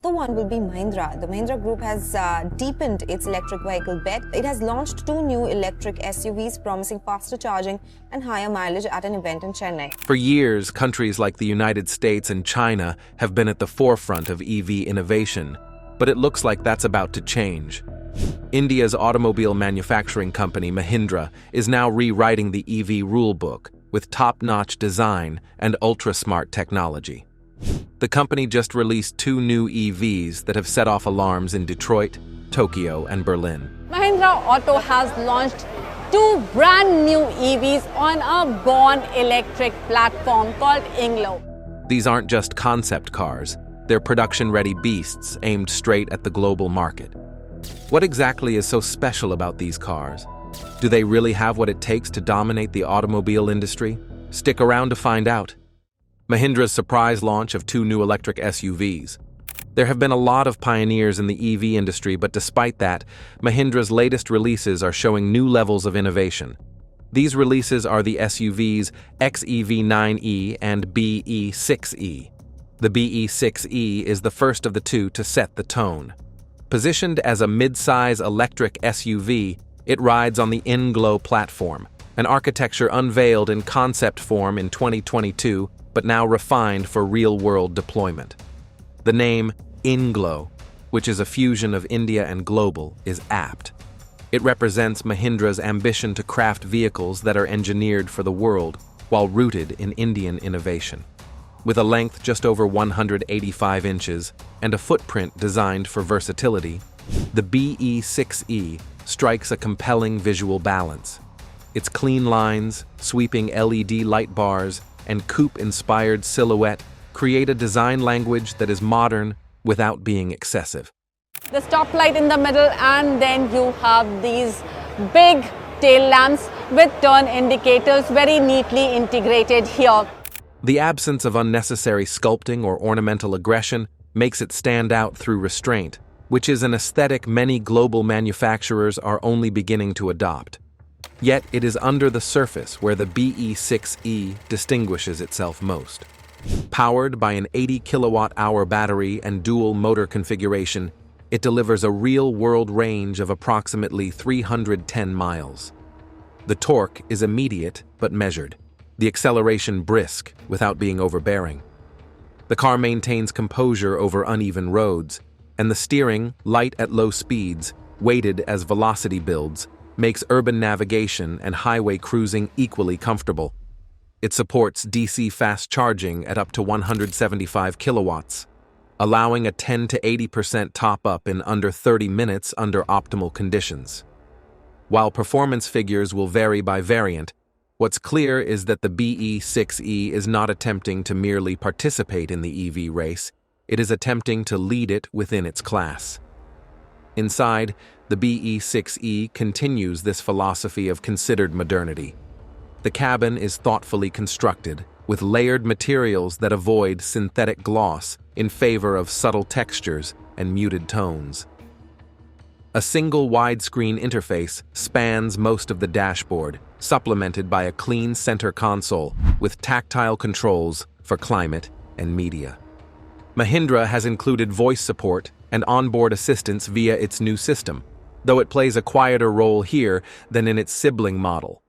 The one will be Mahindra. The Mahindra Group has deepened its electric vehicle bet. It has launched two new electric SUVs promising faster charging and higher mileage at an event in Chennai. For years, countries like the United States and China have been at the forefront of EV innovation, but it looks like that's about to change. India's automobile manufacturing company Mahindra is now rewriting the EV rulebook with top-notch design and ultra-smart technology. The company just released two new EVs that have set off alarms in Detroit, Tokyo, and Berlin. Mahindra Auto has launched two brand new EVs on a born electric platform called Inglo. These aren't just concept cars, they're production-ready beasts aimed straight at the global market. What exactly is so special about these cars? Do they really have what it takes to dominate the automobile industry? Stick around to find out. Mahindra's surprise launch of two new electric SUVs. There have been a lot of pioneers in the EV industry, but despite that, Mahindra's latest releases are showing new levels of innovation. These releases are the SUVs XEV9e and BE6e. The BE6e is the first of the two to set the tone. Positioned as a mid-size electric SUV, it rides on the Inglo platform, an architecture unveiled in concept form in 2022, but now refined for real-world deployment. The name Inglo, which is a fusion of India and global, is apt. It represents Mahindra's ambition to craft vehicles that are engineered for the world while rooted in Indian innovation. With a length just over 185 inches and a footprint designed for versatility, the BE6e strikes a compelling visual balance. Its clean lines, sweeping LED light bars, and coupe-inspired silhouette create a design language that is modern without being excessive. The stoplight in the middle, and then you have these big tail lamps with turn indicators very neatly integrated here. The absence of unnecessary sculpting or ornamental aggression makes it stand out through restraint, which is an aesthetic many global manufacturers are only beginning to adopt. Yet it is under the surface where the BE6e distinguishes itself most. Powered by an 80 kilowatt-hour battery and dual motor configuration, it delivers a real-world range of approximately 310 miles. The torque is immediate but measured, the acceleration brisk without being overbearing. The car maintains composure over uneven roads, and the steering, light at low speeds, weighted as velocity builds, makes urban navigation and highway cruising equally comfortable. It supports DC fast charging at up to 175 kilowatts, allowing a 10 to 80% top-up in under 30 minutes under optimal conditions. While performance figures will vary by variant, what's clear is that the BE6e is not attempting to merely participate in the EV race, it is attempting to lead it within its class. Inside, the BE6e continues this philosophy of considered modernity. The cabin is thoughtfully constructed, with layered materials that avoid synthetic gloss in favor of subtle textures and muted tones. A single widescreen interface spans most of the dashboard, supplemented by a clean center console with tactile controls for climate and media. Mahindra has included voice support and onboard assistance via its new system, though it plays a quieter role here than in its sibling model.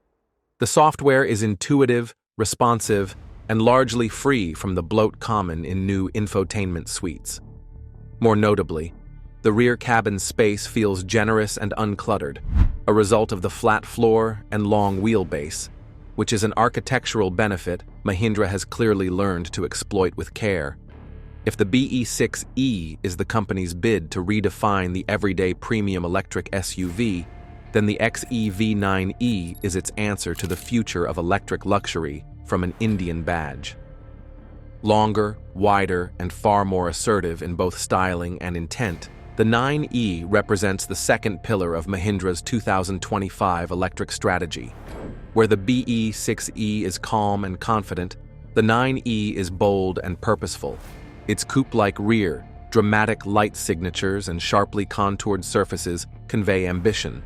The software is intuitive, responsive, and largely free from the bloat common in new infotainment suites. More notably, the rear cabin space feels generous and uncluttered, a result of the flat floor and long wheelbase, which is an architectural benefit Mahindra has clearly learned to exploit with care. If the BE6e is the company's bid to redefine the everyday premium electric SUV, then the XEV9e is its answer to the future of electric luxury from an Indian badge. Longer, wider, and far more assertive in both styling and intent, the 9e represents the second pillar of Mahindra's 2025 electric strategy. Where the BE6e is calm and confident, the 9e is bold and purposeful. Its coupe-like rear, dramatic light signatures, and sharply contoured surfaces convey ambition.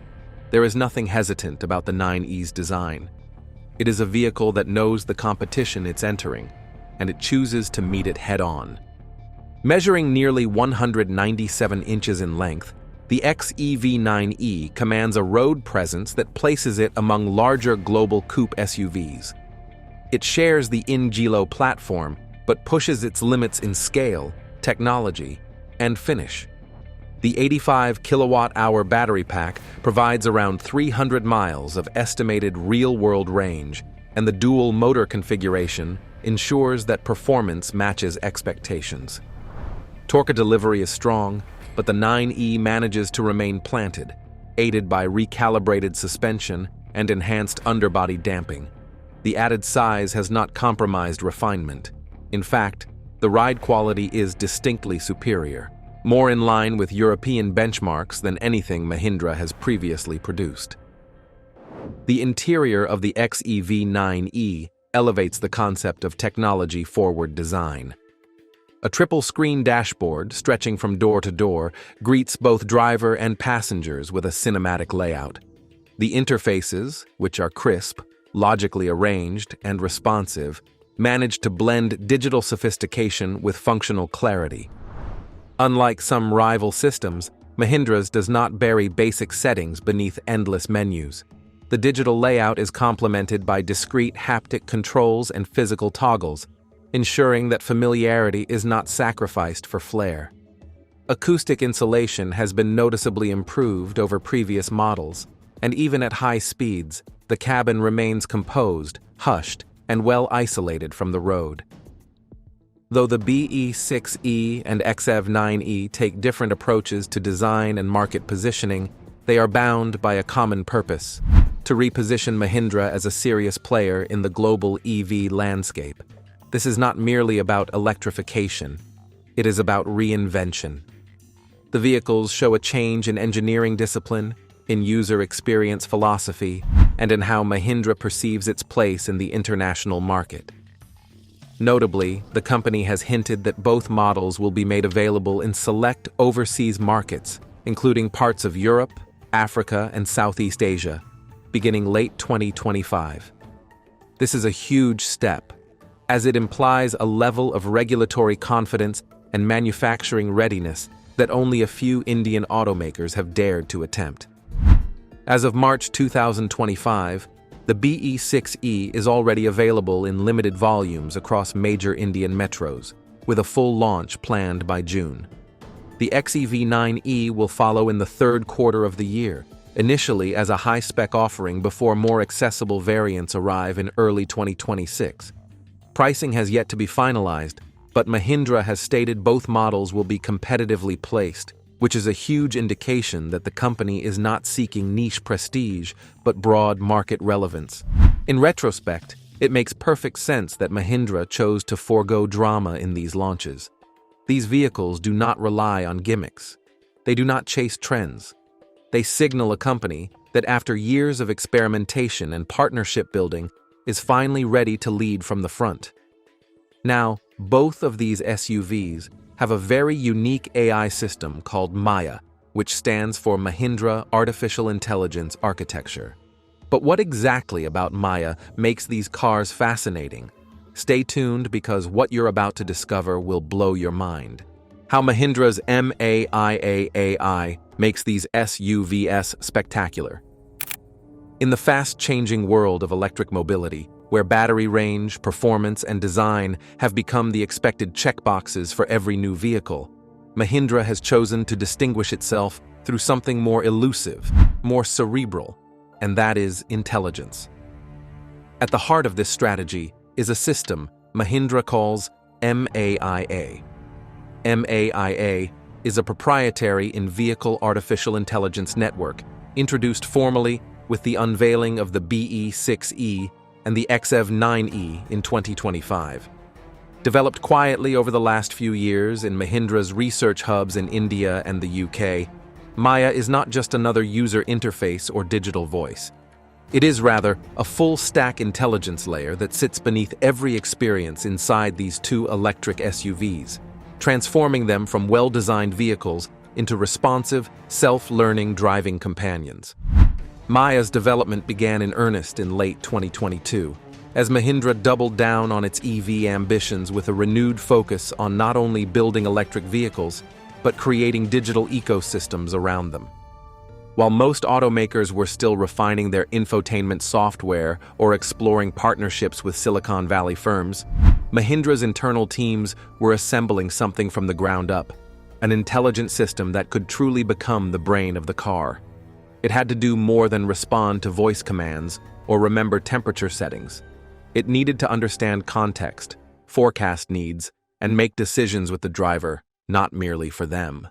There is nothing hesitant about the 9e's design. It is a vehicle that knows the competition it's entering, and it chooses to meet it head-on. Measuring nearly 197 inches in length, the XEV9e commands a road presence that places it among larger global coupe SUVs. It shares the in-Gilo platform, but pushes its limits in scale, technology, and finish. The 85 kilowatt-hour battery pack provides around 300 miles of estimated real-world range, and the dual motor configuration ensures that performance matches expectations. Torque delivery is strong, but the 9e manages to remain planted, aided by recalibrated suspension and enhanced underbody damping. The added size has not compromised refinement. In fact, the ride quality is distinctly superior, more in line with European benchmarks than anything Mahindra has previously produced. The interior of the XEV9e elevates the concept of technology-forward design. A triple-screen dashboard, stretching from door to door, greets both driver and passengers with a cinematic layout. The interfaces, which are crisp, logically arranged, and responsive, manage to blend digital sophistication with functional clarity. Unlike some rival systems, Mahindra's does not bury basic settings beneath endless menus. The digital layout is complemented by discrete haptic controls and physical toggles, ensuring that familiarity is not sacrificed for flair. Acoustic insulation has been noticeably improved over previous models, and even at high speeds, the cabin remains composed, hushed, and well isolated from the road. Though the BE6e and XEV9e take different approaches to design and market positioning, they are bound by a common purpose: to reposition Mahindra as a serious player in the global EV landscape. This is not merely about electrification, it is about reinvention. The vehicles show a change in engineering discipline, in user experience philosophy, and in how Mahindra perceives its place in the international market. Notably, the company has hinted that both models will be made available in select overseas markets, including parts of Europe, Africa, and Southeast Asia, beginning late 2025. This is a huge step, as it implies a level of regulatory confidence and manufacturing readiness that only a few Indian automakers have dared to attempt. As of March 2025, the BE6e is already available in limited volumes across major Indian metros, with a full launch planned by June. The XEV9e will follow in the third quarter of the year, initially as a high-spec offering before more accessible variants arrive in early 2026. Pricing has yet to be finalized, but Mahindra has stated both models will be competitively placed, which is a huge indication that the company is not seeking niche prestige, but broad market relevance. In retrospect, it makes perfect sense that Mahindra chose to forego drama in these launches. These vehicles do not rely on gimmicks. They do not chase trends. They signal a company that after years of experimentation and partnership building, is finally ready to lead from the front. Now, both of these SUVs have a very unique AI system called Maya, which stands for Mahindra Artificial Intelligence Architecture. But what exactly about Maya makes these cars fascinating? Stay tuned, because what you're about to discover will blow your mind. How Mahindra's MAIA AI makes these SUVs spectacular. In the fast-changing world of electric mobility, where battery range, performance, and design have become the expected checkboxes for every new vehicle, Mahindra has chosen to distinguish itself through something more elusive, more cerebral, and that is intelligence. At the heart of this strategy is a system Mahindra calls MAIA. MAIA is a proprietary in-vehicle artificial intelligence network, introduced formally with the unveiling of the BE6e and the XEV9e in 2025. Developed quietly over the last few years in Mahindra's research hubs in India and the UK, Maya is not just another user interface or digital voice. It is rather a full-stack intelligence layer that sits beneath every experience inside these two electric SUVs, transforming them from well-designed vehicles into responsive, self-learning driving companions. Maya's development began in earnest in late 2022, as Mahindra doubled down on its EV ambitions with a renewed focus on not only building electric vehicles, but creating digital ecosystems around them. While most automakers were still refining their infotainment software or exploring partnerships with Silicon Valley firms, Mahindra's internal teams were assembling something from the ground up, an intelligent system that could truly become the brain of the car. It had to do more than respond to voice commands or remember temperature settings. It needed to understand context, forecast needs, and make decisions with the driver, not merely for them.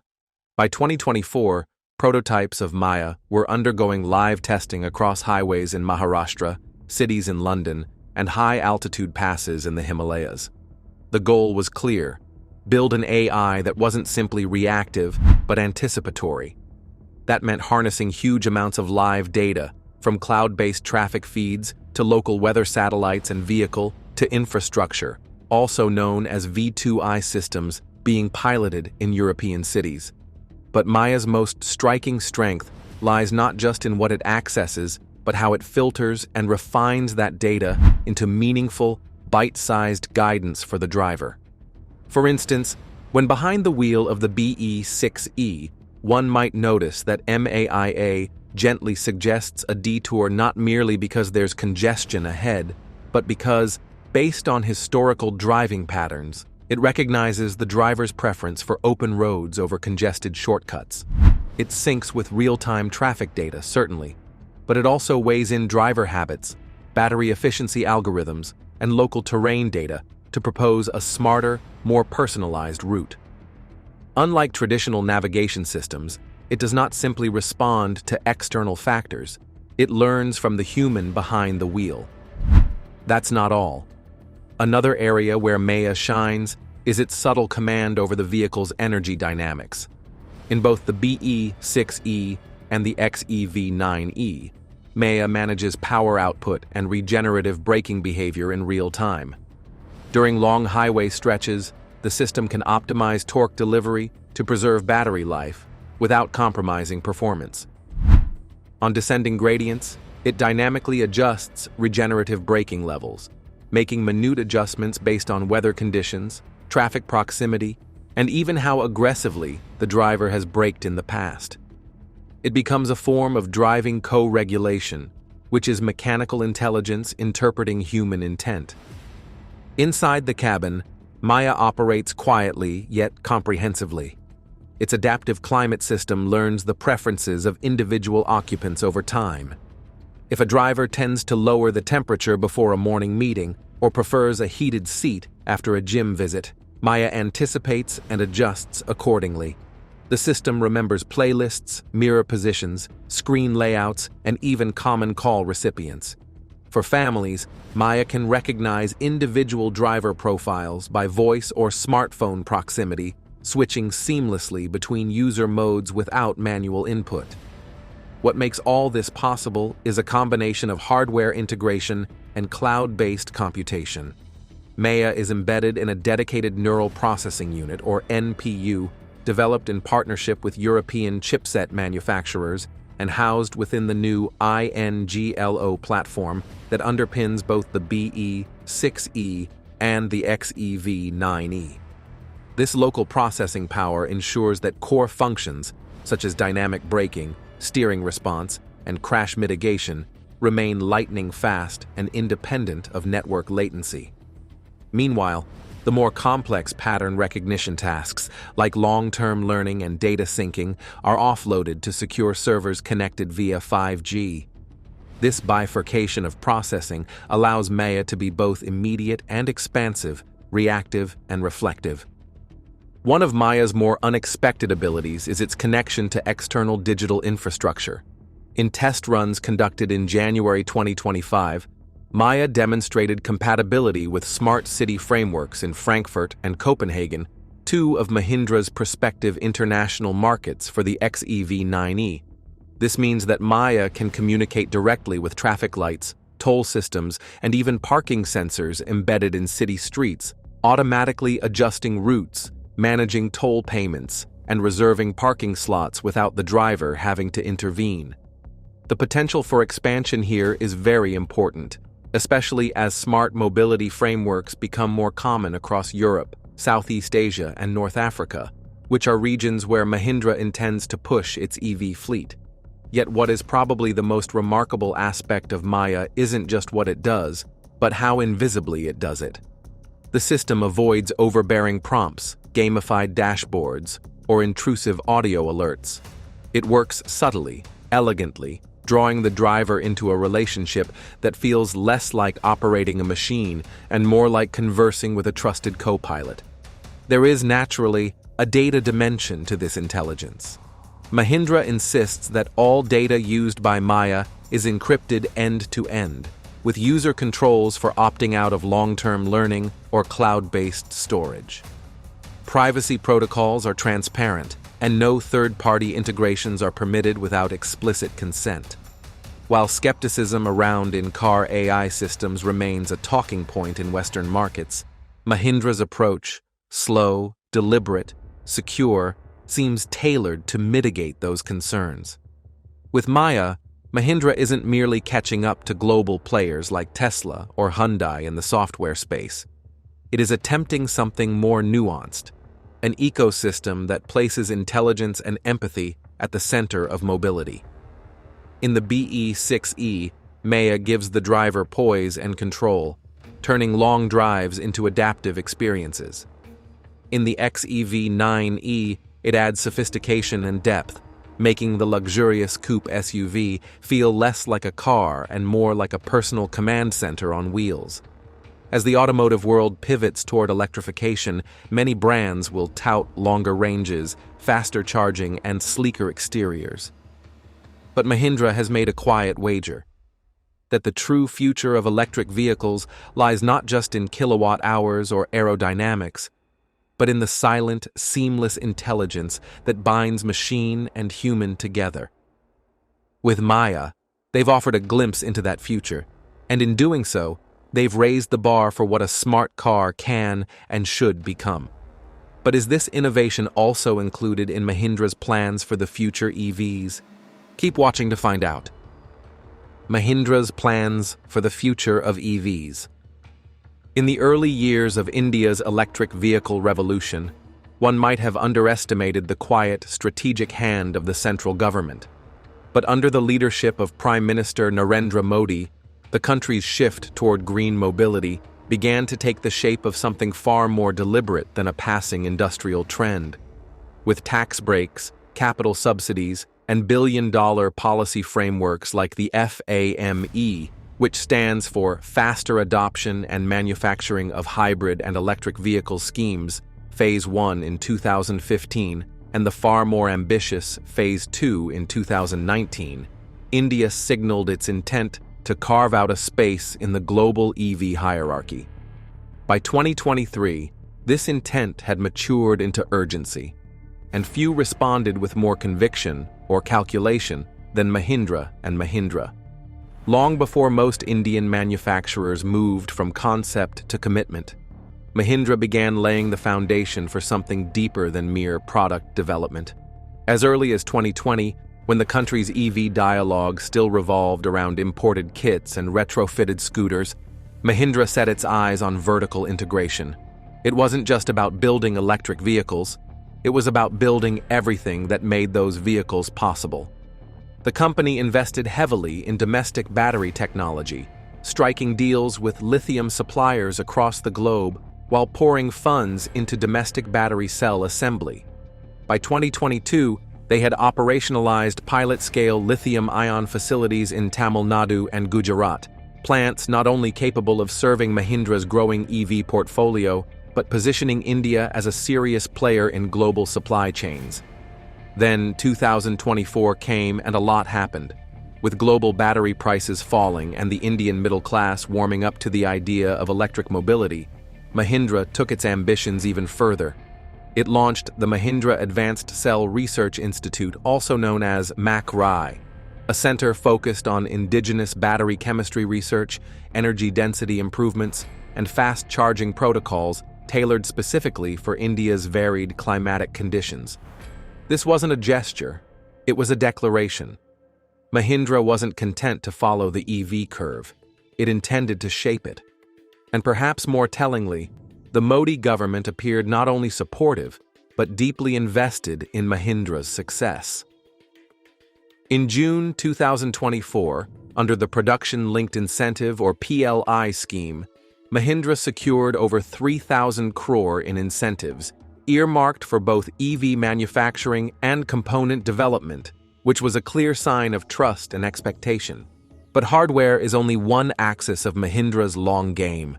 By 2024, prototypes of Maya were undergoing live testing across highways in Maharashtra, cities in London, and high-altitude passes in the Himalayas. The goal was clear: build an AI that wasn't simply reactive, but anticipatory. That meant harnessing huge amounts of live data, from cloud-based traffic feeds to local weather satellites and vehicle to infrastructure, also known as V2I systems, being piloted in European cities. But Maya's most striking strength lies not just in what it accesses, but how it filters and refines that data into meaningful, bite-sized guidance for the driver. For instance, when behind the wheel of the BE6E, one might notice that MAIA gently suggests a detour not merely because there's congestion ahead, but because, based on historical driving patterns, it recognizes the driver's preference for open roads over congested shortcuts. It syncs with real-time traffic data, certainly, but it also weighs in driver habits, battery efficiency algorithms, and local terrain data to propose a smarter, more personalized route. Unlike traditional navigation systems, it does not simply respond to external factors. It learns from the human behind the wheel. That's not all. Another area where Maya shines is its subtle command over the vehicle's energy dynamics. In both the BE6E and the XEV9E, Maya manages power output and regenerative braking behavior in real time. During long highway stretches, the system can optimize torque delivery to preserve battery life without compromising performance. On descending gradients, it dynamically adjusts regenerative braking levels, making minute adjustments based on weather conditions, traffic proximity, and even how aggressively the driver has braked in the past. It becomes a form of driving co-regulation, which is mechanical intelligence interpreting human intent. Inside the cabin, Maya operates quietly yet comprehensively. Its adaptive climate system learns the preferences of individual occupants over time. If a driver tends to lower the temperature before a morning meeting or prefers a heated seat after a gym visit, Maya anticipates and adjusts accordingly. The system remembers playlists, mirror positions, screen layouts, and even common call recipients. For families, Maya can recognize individual driver profiles by voice or smartphone proximity, switching seamlessly between user modes without manual input. What makes all this possible is a combination of hardware integration and cloud-based computation. Maya is embedded in a dedicated neural processing unit, or NPU, developed in partnership with European chipset manufacturers and housed within the new INGLO platform that underpins both the BE6E and the XEV9E. This local processing power ensures that core functions, such as dynamic braking, steering response, and crash mitigation, remain lightning fast and independent of network latency. Meanwhile, the more complex pattern recognition tasks, like long-term learning and data syncing, are offloaded to secure servers connected via 5G. This bifurcation of processing allows Maya to be both immediate and expansive, reactive and reflective. One of Maya's more unexpected abilities is its connection to external digital infrastructure. In test runs conducted in January 2025, Maya demonstrated compatibility with smart city frameworks in Frankfurt and Copenhagen, two of Mahindra's prospective international markets for the XEV9E. This means that Maya can communicate directly with traffic lights, toll systems, and even parking sensors embedded in city streets, automatically adjusting routes, managing toll payments, and reserving parking slots without the driver having to intervene. The potential for expansion here is very important. especially as smart mobility frameworks become more common across Europe, Southeast Asia, and North Africa, which are regions where Mahindra intends to push its EV fleet. Yet what is probably the most remarkable aspect of Maya isn't just what it does, but how invisibly it does it. The system avoids overbearing prompts, gamified dashboards, or intrusive audio alerts. It works subtly, elegantly, drawing the driver into a relationship that feels less like operating a machine and more like conversing with a trusted co-pilot. There is naturally a data dimension to this intelligence. Mahindra insists that all data used by Maya is encrypted end-to-end, with user controls for opting out of long-term learning or cloud-based storage. Privacy protocols are transparent, and no third-party integrations are permitted without explicit consent. While skepticism around in-car AI systems remains a talking point in Western markets, Mahindra's approach, slow, deliberate, secure, seems tailored to mitigate those concerns. With Maya, Mahindra isn't merely catching up to global players like Tesla or Hyundai in the software space. It is attempting something more nuanced, an ecosystem that places intelligence and empathy at the center of mobility. In the BE6E, Maya gives the driver poise and control, turning long drives into adaptive experiences. In the XEV9E, it adds sophistication and depth, making the luxurious coupe SUV feel less like a car and more like a personal command center on wheels. As the automotive world pivots toward electrification, many brands will tout longer ranges, faster charging, and sleeker exteriors. But Mahindra has made a quiet wager that the true future of electric vehicles lies not just in kilowatt hours or aerodynamics, but in the silent, seamless intelligence that binds machine and human together. With Maya, they've offered a glimpse into that future, and in doing so, they've raised the bar for what a smart car can and should become. But is this innovation also included in Mahindra's plans for the future EVs? Keep watching to find out. Mahindra's plans for the future of EVs. In the early years of India's electric vehicle revolution, one might have underestimated the quiet, strategic hand of the central government. But under the leadership of Prime Minister Narendra Modi, the country's shift toward green mobility began to take the shape of something far more deliberate than a passing industrial trend. With tax breaks, capital subsidies, and billion-dollar policy frameworks like the FAME, which stands for Faster Adoption and Manufacturing of Hybrid and Electric Vehicle Schemes, Phase 1 in 2015, and the far more ambitious Phase 2 in 2019, India signaled its intent to carve out a space in the global EV hierarchy. By 2023, this intent had matured into urgency, and few responded with more conviction or calculation than Mahindra and Mahindra. Long before most Indian manufacturers moved from concept to commitment, Mahindra began laying the foundation for something deeper than mere product development. As early as 2020, when the country's EV dialogue still revolved around imported kits and retrofitted scooters, Mahindra set its eyes on vertical integration. It wasn't just about building electric vehicles, it was about building everything that made those vehicles possible. The company invested heavily in domestic battery technology, striking deals with lithium suppliers across the globe while pouring funds into domestic battery cell assembly. By 2022, they had operationalized pilot-scale lithium-ion facilities in Tamil Nadu and Gujarat, plants not only capable of serving Mahindra's growing EV portfolio, but positioning India as a serious player in global supply chains. Then 2024 came and a lot happened. With global battery prices falling and the Indian middle class warming up to the idea of electric mobility, Mahindra took its ambitions even further. It launched the Mahindra Advanced Cell Research Institute, also known as MACRI, a center focused on indigenous battery chemistry research, energy density improvements, and fast charging protocols tailored specifically for India's varied climatic conditions. This wasn't a gesture, it was a declaration. Mahindra wasn't content to follow the EV curve. it intended to shape it. And perhaps more tellingly, the Modi government appeared not only supportive, but deeply invested in Mahindra's success. In June 2024, under the Production Linked Incentive or PLI scheme, Mahindra secured over 3,000 crore in incentives, earmarked for both EV manufacturing and component development, which was a clear sign of trust and expectation. But hardware is only one axis of Mahindra's long game.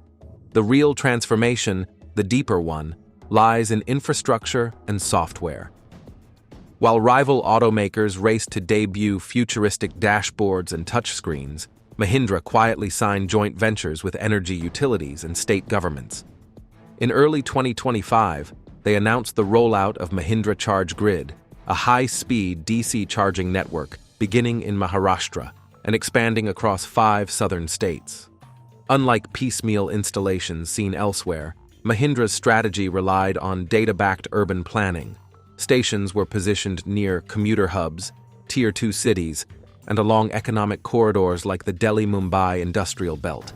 The real transformation, the deeper one, lies in infrastructure and software. While rival automakers raced to debut futuristic dashboards and touchscreens, Mahindra quietly signed joint ventures with energy utilities and state governments. In early 2025, they announced the rollout of Mahindra Charge Grid, a high-speed DC charging network beginning in Maharashtra and expanding across 5 southern states. Unlike piecemeal installations seen elsewhere, Mahindra's strategy relied on data-backed urban planning. Stations were positioned near commuter hubs, Tier 2 cities, and along economic corridors like the Delhi-Mumbai industrial belt.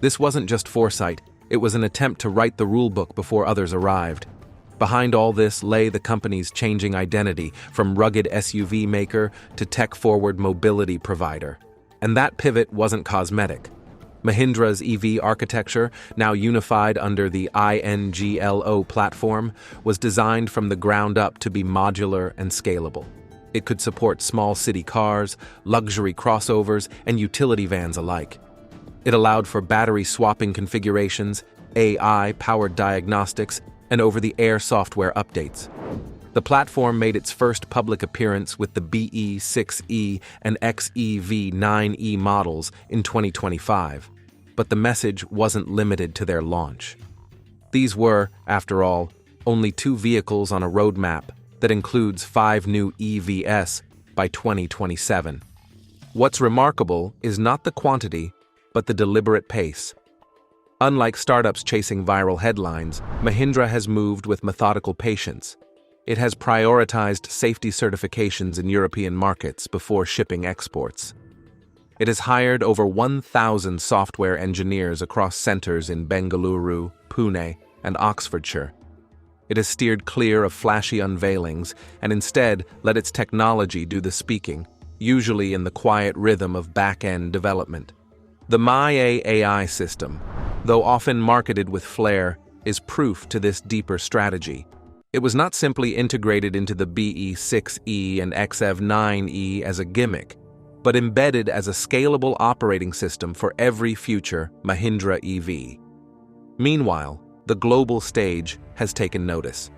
This wasn't just foresight, it was an attempt to write the rulebook before others arrived. Behind all this lay the company's changing identity, from rugged SUV maker to tech-forward mobility provider. And that pivot wasn't cosmetic. Mahindra's EV architecture, now unified under the INGLO platform, was designed from the ground up to be modular and scalable. It could support small city cars, luxury crossovers, and utility vans alike. It allowed for battery swapping configurations, AI-powered diagnostics, and over-the-air software updates. The platform made its first public appearance with the BE6E and XEV9E models in 2025, but the message wasn't limited to their launch. These were, after all, only 2 vehicles on a roadmap that includes 5 new EVs by 2027. What's remarkable is not the quantity, but the deliberate pace. Unlike startups chasing viral headlines, Mahindra has moved with methodical patience. It has prioritized safety certifications in European markets before shipping exports. It has hired over 1,000 software engineers across centers in Bengaluru, Pune, and Oxfordshire. It has steered clear of flashy unveilings and instead let its technology do the speaking, usually in the quiet rhythm of back-end development. The Maya AI system, though often marketed with flair, is proof to this deeper strategy. It was not simply integrated into the BE6E and XEV9E as a gimmick, but embedded as a scalable operating system for every future Mahindra EV. Meanwhile, the global stage has taken notice.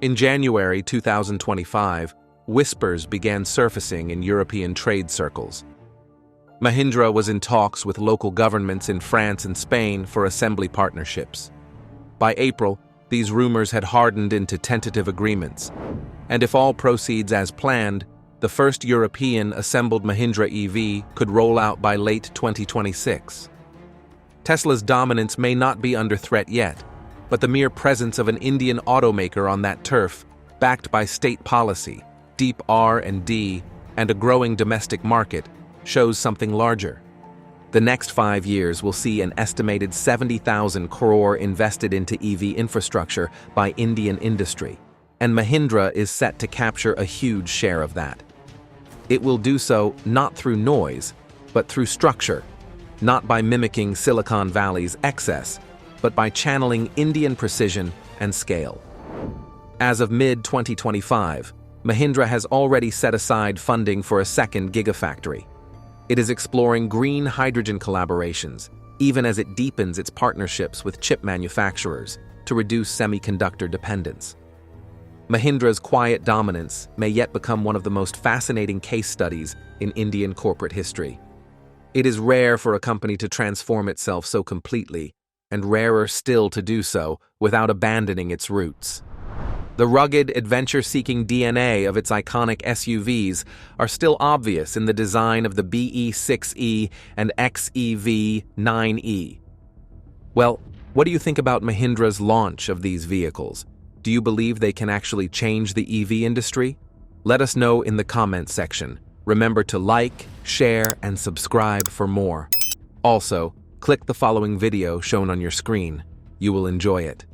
In January 2025, whispers began surfacing in European trade circles. Mahindra was in talks with local governments in France and Spain for assembly partnerships. By April, these rumors had hardened into tentative agreements, and if all proceeds as planned, the first European assembled Mahindra EV could roll out by late 2026. Tesla's dominance may not be under threat yet, but the mere presence of an Indian automaker on that turf, backed by state policy, deep R&D, and a growing domestic market, shows something larger. The next 5 years will see an estimated 70,000 crore invested into EV infrastructure by Indian industry, and Mahindra is set to capture a huge share of that. It will do so not through noise, but through structure, not by mimicking Silicon Valley's excess, but by channeling Indian precision and scale. As of mid-2025, Mahindra has already set aside funding for a second gigafactory. It is exploring green hydrogen collaborations, even as it deepens its partnerships with chip manufacturers to reduce semiconductor dependence. Mahindra's quiet dominance may yet become one of the most fascinating case studies in Indian corporate history. It is rare for a company to transform itself so completely, and rarer still to do so without abandoning its roots. The rugged, adventure-seeking DNA of its iconic SUVs are still obvious in the design of the BE6E and XEV9E. Well, what do you think about Mahindra's launch of these vehicles? Do you believe they can actually change the EV industry? Let us know in the comments section. Remember to like, share, and subscribe for more. Also, click the following video shown on your screen. You will enjoy it.